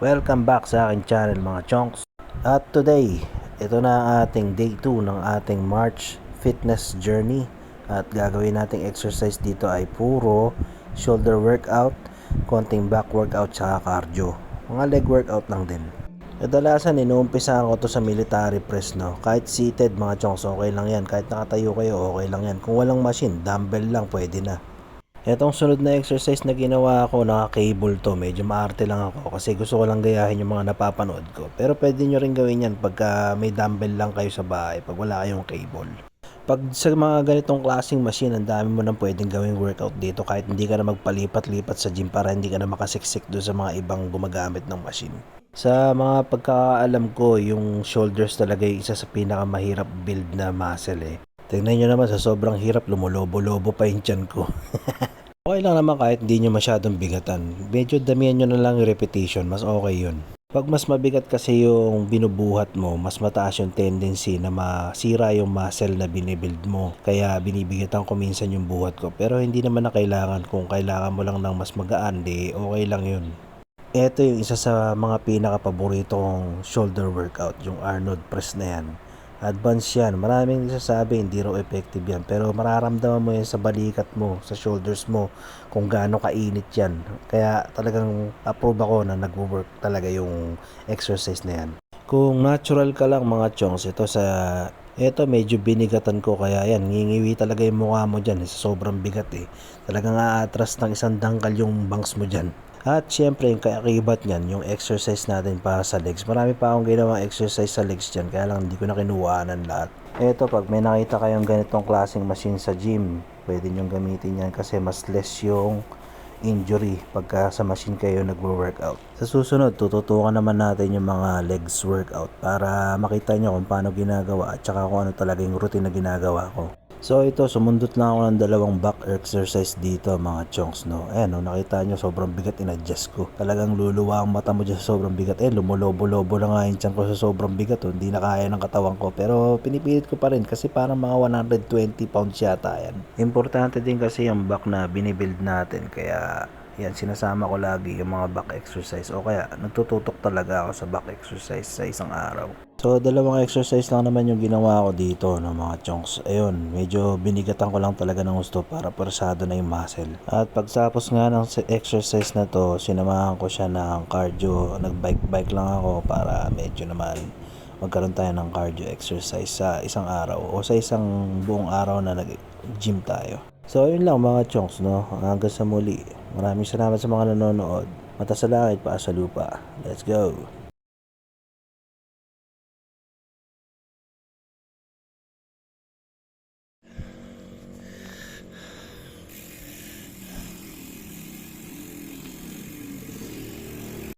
Welcome back sa aking channel mga chonks. At today, ito na ang ating day 2 ng ating March fitness journey. At gagawin nating exercise dito ay puro shoulder workout, konting back workout saka cardio. Mga leg workout lang din. Kadalasan inuumpisahan ko to sa military press, no. Kahit seated mga chonks, okay lang yan. Kahit nakatayo kayo, okay lang yan. Kung walang machine, dumbbell lang pwede na. Etong sunod na exercise na ginawa ko, naka-cable to. Medyo maarte lang ako kasi gusto ko lang gayahin yung mga napapanood ko. Pero pwede nyo rin gawin yan pagka may dumbbell lang kayo sa bahay, pag wala kayong cable. Pag sa mga ganitong klaseng machine, ang dami mo nang pwedeng gawing workout dito kahit hindi ka na magpalipat-lipat sa gym para hindi ka na makasiksik doon sa mga ibang gumagamit ng machine. Sa mga pagkakaalam ko, yung shoulders talaga yung isa sa pinakamahirap build na muscle eh. Tingnan nyo naman, sa sobrang hirap, lumulobo-lobo pa yung tiyan ko. Okay lang naman kahit hindi nyo masyadong bigatan. Medyo damihan nyo na lang yung repetition, mas okay yun. Pag mas mabigat kasi yung binubuhat mo, mas mataas yung tendency na masira yung muscle na binibuild mo. Kaya binibigatan ko minsan yung buhat ko. Pero hindi naman na kailangan. Kung kailangan mo lang ng mas magaan, di okay lang yun. Ito yung isa sa mga pinaka-paborito kong shoulder workout, yung Arnold press na yan. Advanced yan. Maraming nagsasabi hindi raw effective yan. Pero mararamdaman mo yan sa balikat mo, sa shoulders mo, kung gaano kainit yan. Kaya talagang approve ako na nagwo-work talaga yung exercise na yan. Kung natural ka lang mga chongs, ito medyo binigatan ko kaya yan, ngingiwi talaga yung mukha mo dyan. Sa sobrang bigat eh. Talagang aatras ng isang dangkal yung bangs mo dyan. At syempre yung kaakibat niyan, yung exercise natin para sa legs. Marami pa akong ginawang exercise sa legs dyan, kaya lang hindi ko na kinuwaanan lahat. Eto, pag may nakita kayong ganitong klaseng machine sa gym, pwede nyong gamitin yan kasi mas less yung injury pagka sa machine kayo nagwo-workout. Sa susunod, tututukan naman natin yung mga legs workout para makita nyo kung paano ginagawa at saka kung ano talaga yung routine na ginagawa ko. So ito, sumundot lang ako ng dalawang back exercise dito mga chonks, no. Ayan, no, nakita nyo sobrang bigat, in-adjust ko. Talagang luluwa ang mata mo dyan sa sobrang bigat. Lumulobo-lobo na nga yung tiyan ko sa sobrang bigat, oh. Hindi na kaya ng katawan ko. Pero pinipilit ko pa rin kasi parang mga 120 pounds yata yan. Importante din kasi yung back na binibuild natin. Kaya yan, sinasama ko lagi yung mga back exercise. O kaya, nagtututok talaga ako sa back exercise sa isang araw. So, dalawang exercise lang naman yung ginawa ko dito, no, mga chonks. Ayun, medyo binigatan ko lang talaga ng gusto para persado na yung muscle. At pagtapos nga ng exercise na to, sinamahan ko siya ng cardio. Nag-bike lang ako para medyo naman magkaroon tayo ng cardio exercise sa isang araw o sa isang buong araw na nag-gym tayo. So, ayun lang mga chonks, no. Hanggang sa muli. Maraming salamat sa mga nanonood. Mata sa langit, paa sa lupa. Let's go!